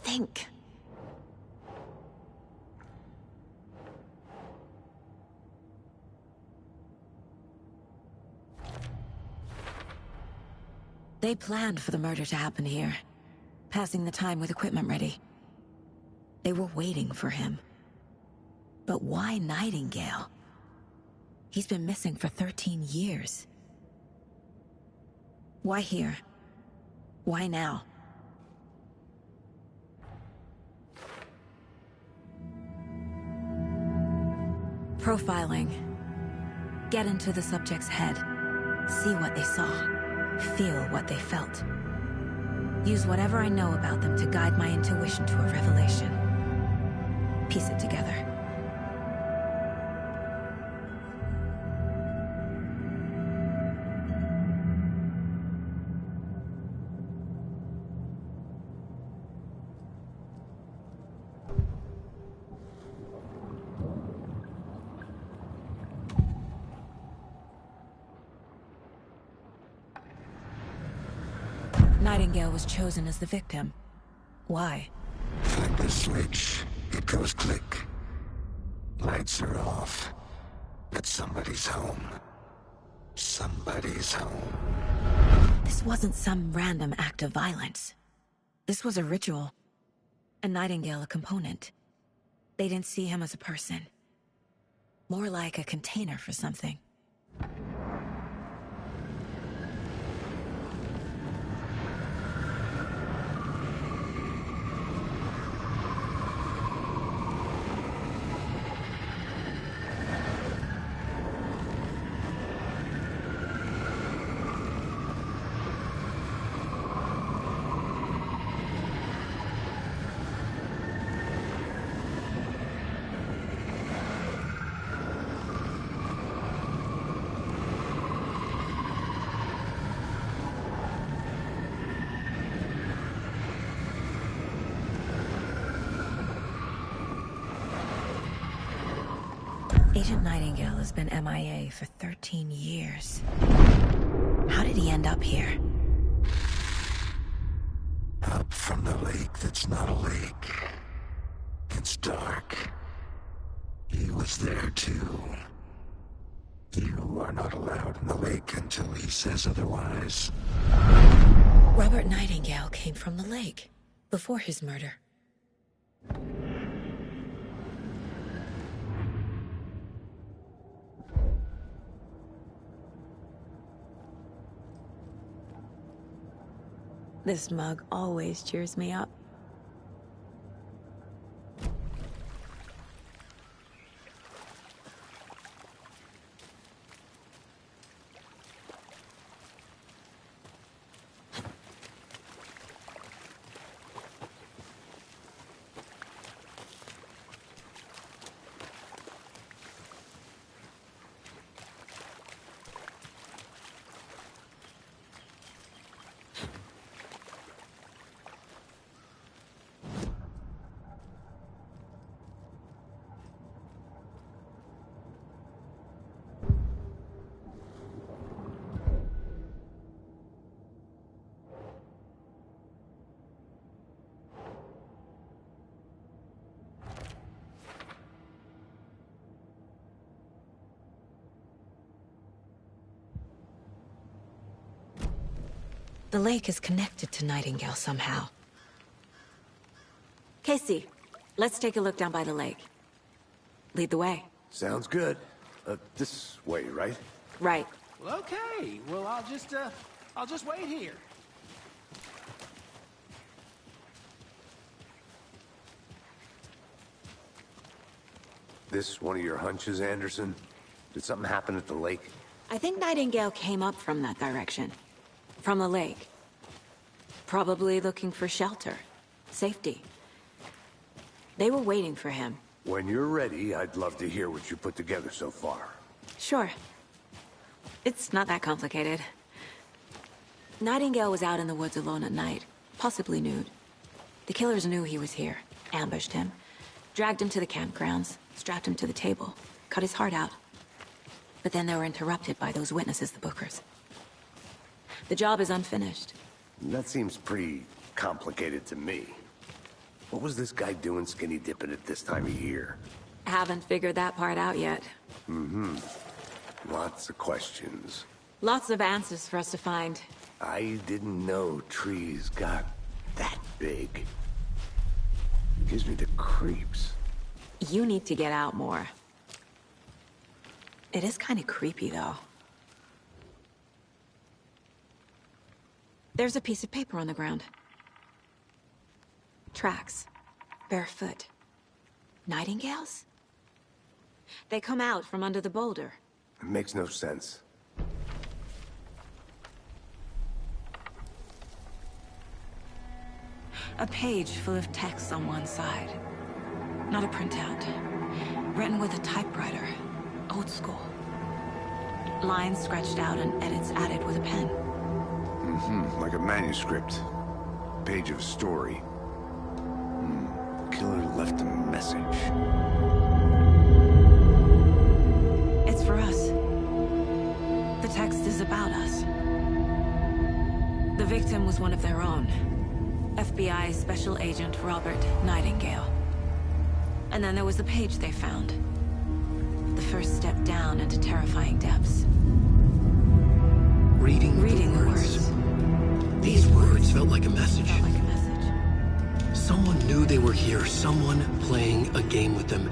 Think. They planned for the murder to happen here, passing the time with equipment ready. They were waiting for him. But why Nightingale? He's been missing for 13 years. Why here? Why now? Profiling. Get into the subject's head. See what they saw. Feel what they felt. Use whatever I know about them to guide my intuition to a revelation. Piece it together. Nightingale was chosen as the victim. Why? Find the switch. It goes click. Lights are off. But somebody's home. Somebody's home. This wasn't some random act of violence. This was a ritual. And Nightingale a component. They didn't see him as a person. More like a container for something. Agent Nightingale has been MIA for 13 years. How did he end up here? Up from the lake that's not a lake. It's dark. He was there too. You are not allowed in the lake until he says otherwise. Robert Nightingale came from the lake, before his murder. This mug always cheers me up. The lake is connected to Nightingale somehow. Casey, let's take a look down by the lake. Lead the way. Sounds good. This way, right? Right. Well, okay. Well, I'll just wait here. This one of your hunches, Anderson? Did something happen at the lake? I think Nightingale came up from that direction. From the lake. Probably looking for shelter. Safety. They were waiting for him. When you're ready, I'd love to hear what you put together so far. Sure. It's not that complicated. Nightingale was out in the woods alone at night, possibly nude. The killers knew he was here, ambushed him, dragged him to the campgrounds, strapped him to the table, cut his heart out. But then they were interrupted by those witnesses, the Bookers. The job is unfinished. That seems pretty complicated to me. What was this guy doing skinny dipping at this time of year? Haven't figured that part out yet. Lots of questions. Lots of answers for us to find. I didn't know trees got that big. Gives me the creeps. You need to get out more. It is kind of creepy, though. There's a piece of paper on the ground. Tracks. Barefoot. Nightingales? They come out from under the boulder. It makes no sense. A page full of text on one side. Not a printout. Written with a typewriter. Old school. Lines scratched out and edits added with a pen. Like a manuscript. Page of a story. Killer left a message. It's for us. The text is about us. The victim was one of their own. FBI Special Agent Robert Nightingale. And then there was the page they found. The first step down into terrifying depths. Reading the words. These words felt like a message. Felt like a message. Someone knew they were here, someone playing a game with them.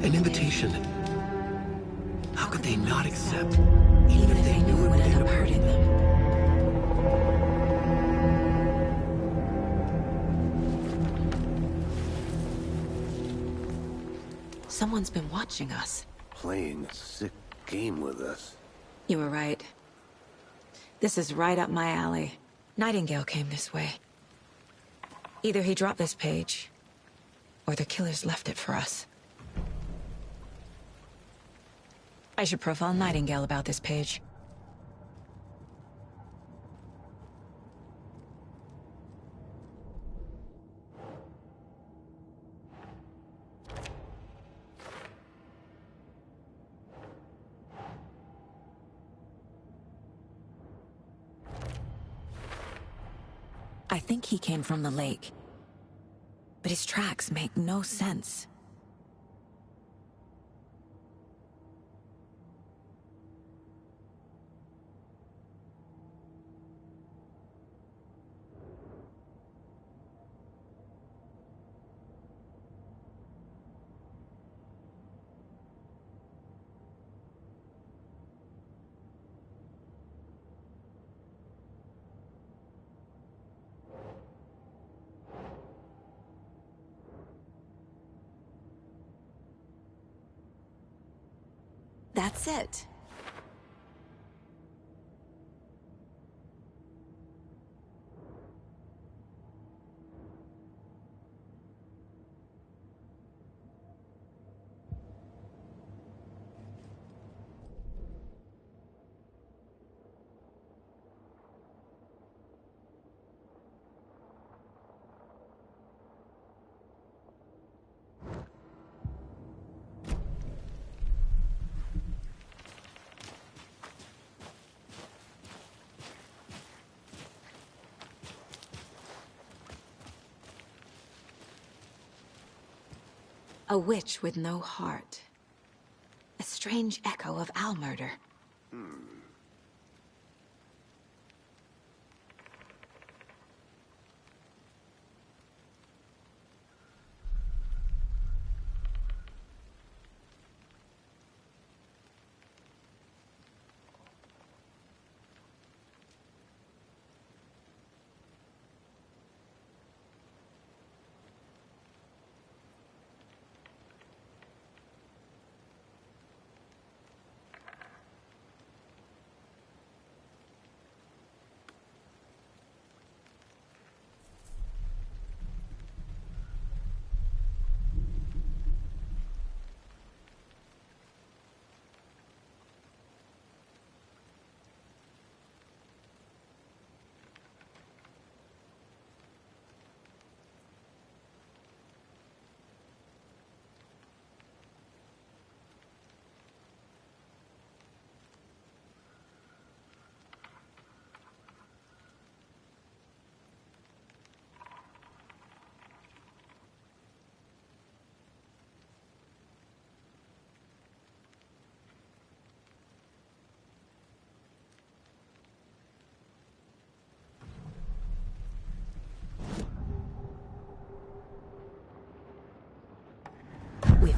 An invitation. How could they not accept, even if they knew it would end up hurting them? Someone's been watching us. Playing a sick game with us. You were right. This is right up my alley. Nightingale came this way. Either he dropped this page, or the killers left it for us. I should profile Nightingale about this page. I think he came from the lake. But his tracks make no sense. That's it. A witch with no heart. A strange echo of owl murder.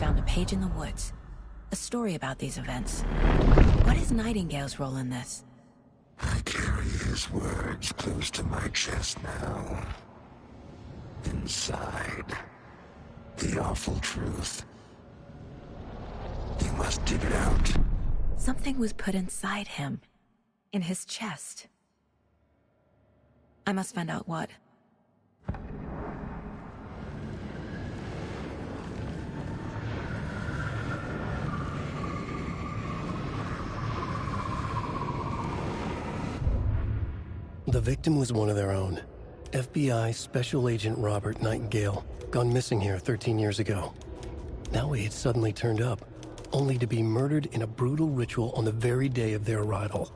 found a page in the woods. A story about these events. What is Nightingale's role in this? I carry his words close to my chest now. Inside, the awful truth. You must dig it out. Something was put inside him. In his chest. I must find out what. The victim was one of their own. FBI Special Agent Robert Nightingale, gone missing here 13 years ago. Now he had suddenly turned up, only to be murdered in a brutal ritual on the very day of their arrival.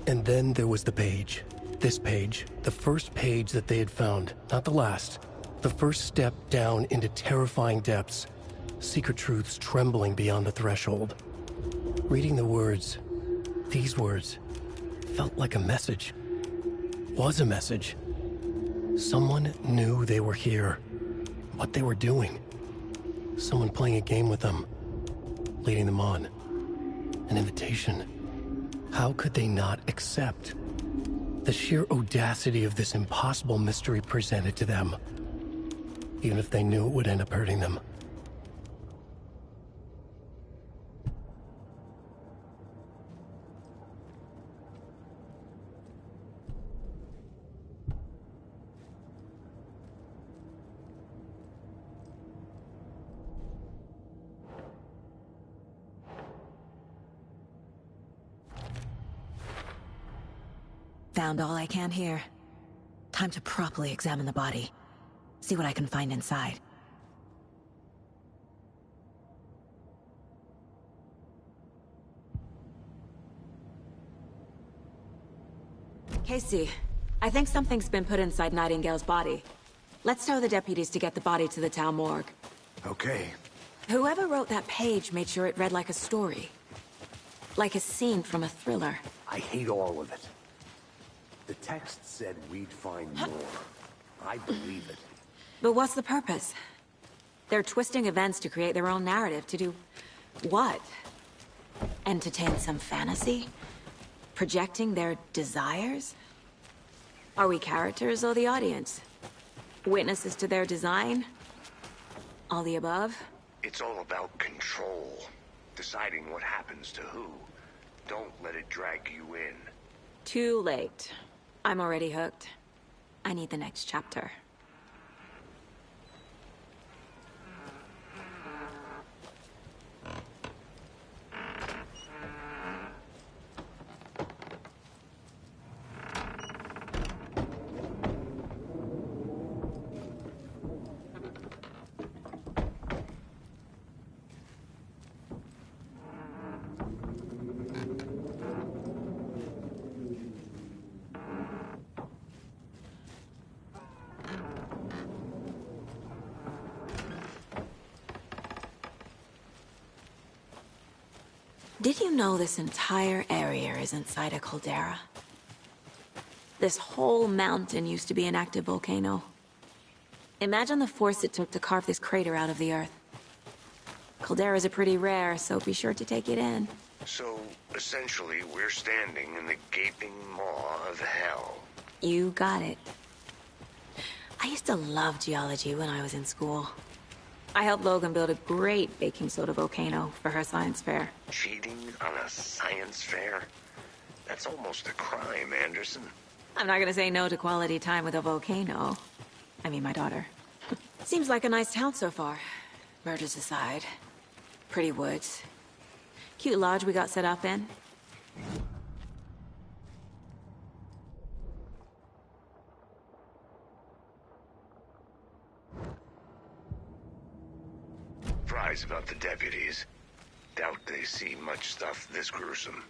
And then there was the page. This page, the first page that they had found, not the last. The first step down into terrifying depths. Secret truths trembling beyond the threshold. Reading the words, these words, felt like a message. Was a message. Someone knew they were here. What they were doing. Someone playing a game with them. Leading them on. An invitation. How could they not accept? The sheer audacity of this impossible mystery presented to them. Even if they knew it would end up hurting them. Found all I can here. Time to properly examine the body. See what I can find inside. Casey, I think something's been put inside Nightingale's body. Let's tell the deputies to get the body to the town morgue. Okay. Whoever wrote that page made sure it read like a story. Like a scene from a thriller. I hate all of it. The text said we'd find more. I believe it. But what's the purpose? They're twisting events to create their own narrative. To do what? Entertain some fantasy? Projecting their desires? Are we characters or the audience? Witnesses to their design? All the above? It's all about control. Deciding what happens to who. Don't let it drag you in. Too late. I'm already hooked. I need the next chapter. Did you know this entire area is inside a caldera? This whole mountain used to be an active volcano. Imagine the force it took to carve this crater out of the earth. Calderas are pretty rare, so be sure to take it in. So, essentially, we're standing in the gaping maw of hell. You got it. I used to love geology when I was in school. I helped Logan build a great baking soda volcano for her science fair. Cheating on a science fair? That's almost a crime, Anderson. I'm not gonna say no to quality time with a volcano. I mean, my daughter. Seems like a nice town so far. Murders aside. Pretty woods. Cute lodge we got set up in. Fries about the deputies. Doubt they see much stuff this gruesome.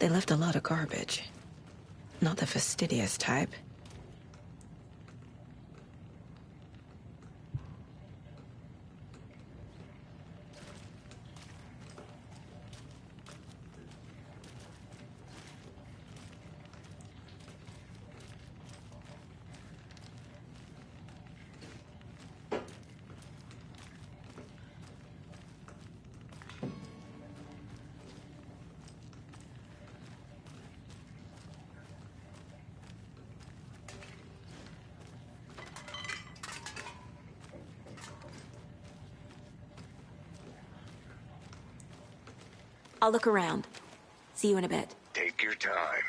They left a lot of garbage. Not the fastidious type. I'll look around. See you in a bit. Take your time.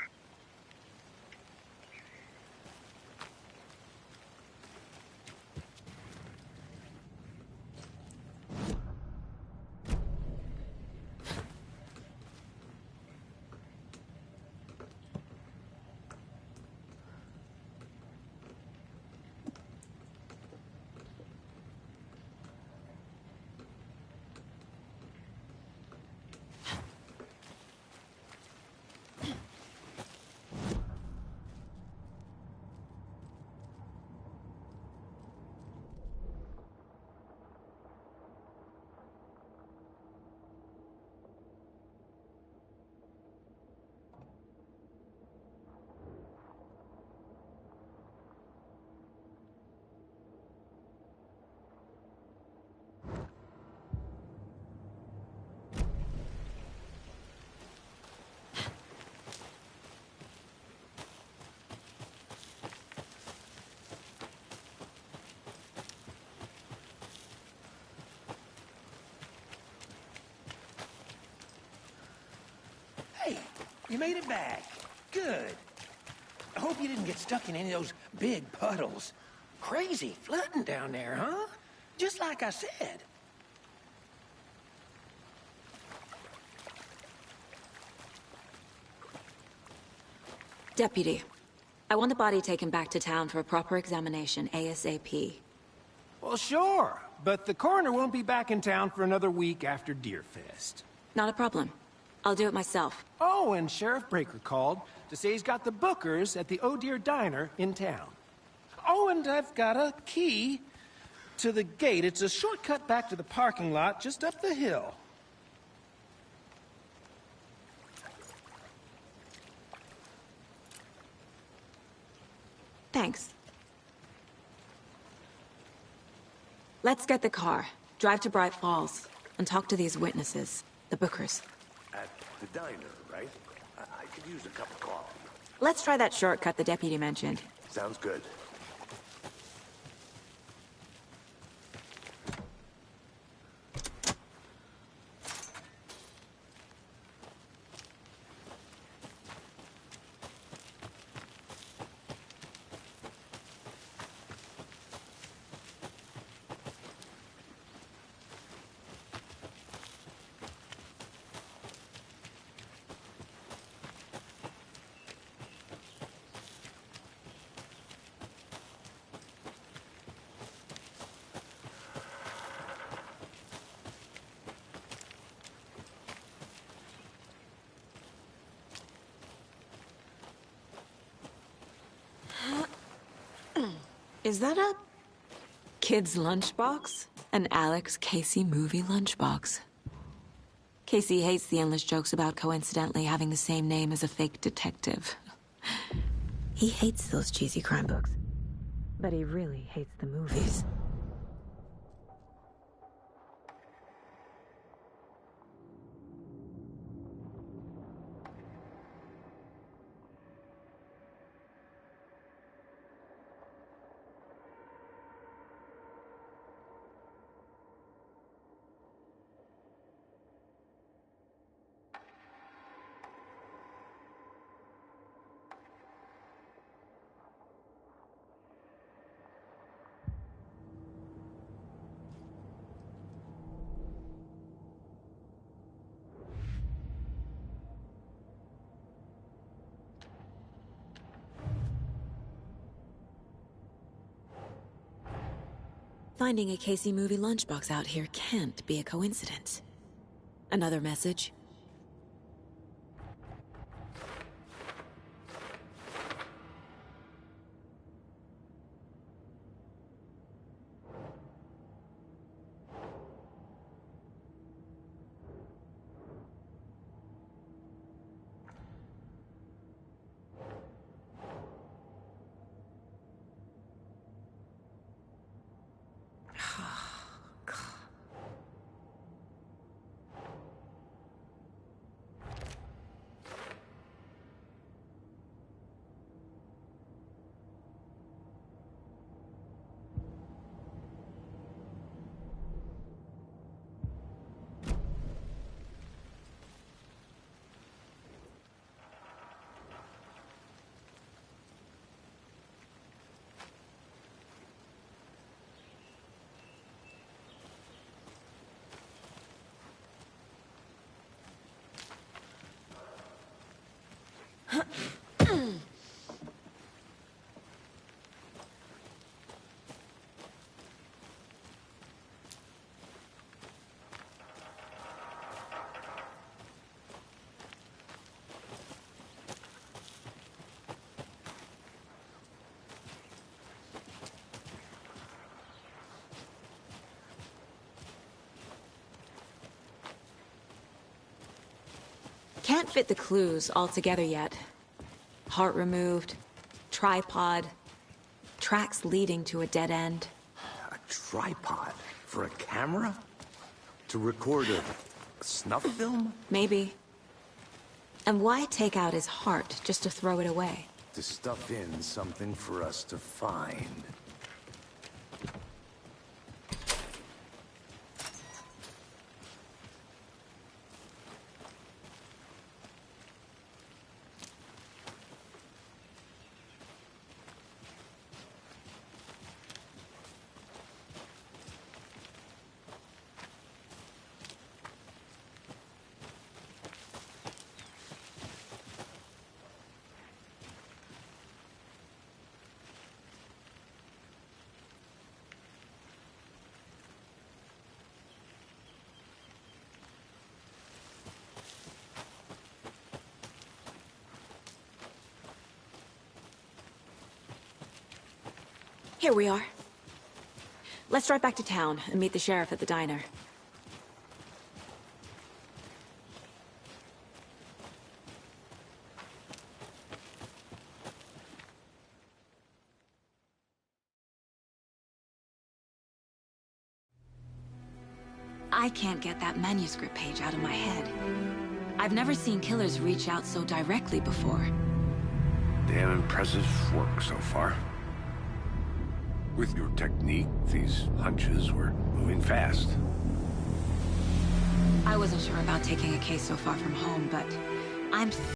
Hey, you made it back. Good. I hope you didn't get stuck in any of those big puddles. Crazy flooding down there, huh? Just like I said. Deputy, I want the body taken back to town for a proper examination, ASAP. Well, sure. But the coroner won't be back in town for another week after Deerfest. Not a problem. I'll do it myself. Oh, and Sheriff Breaker called to say he's got the Bookers at the Oh Deer Diner in town. Oh, and I've got a key to the gate. It's a shortcut back to the parking lot just up the hill. Thanks. Let's get the car, drive to Bright Falls, and talk to these witnesses, the Bookers. At the diner, right? I could use a cup of coffee. Let's try that shortcut the deputy mentioned. Sounds good. Is that a kid's lunchbox? An Alex Casey movie lunchbox. Casey hates the endless jokes about coincidentally having the same name as a fake detective. He hates those cheesy crime books. But he really hates the movies. Finding a Casey movie lunchbox out here can't be a coincidence. Another message? can't fit the clues all together yet. Heart removed, tripod, tracks leading to a dead end. A tripod? For a camera? To record a snuff film? Maybe. And why take out his heart just to throw it away? To stuff in something for us to find. Here we are. Let's drive back to town and meet the sheriff at the diner. I can't get that manuscript page out of my head. I've never seen killers reach out so directly before. Damn impressive work so far. With your technique, these hunches were moving fast. I wasn't sure about taking a case so far from home, but I'm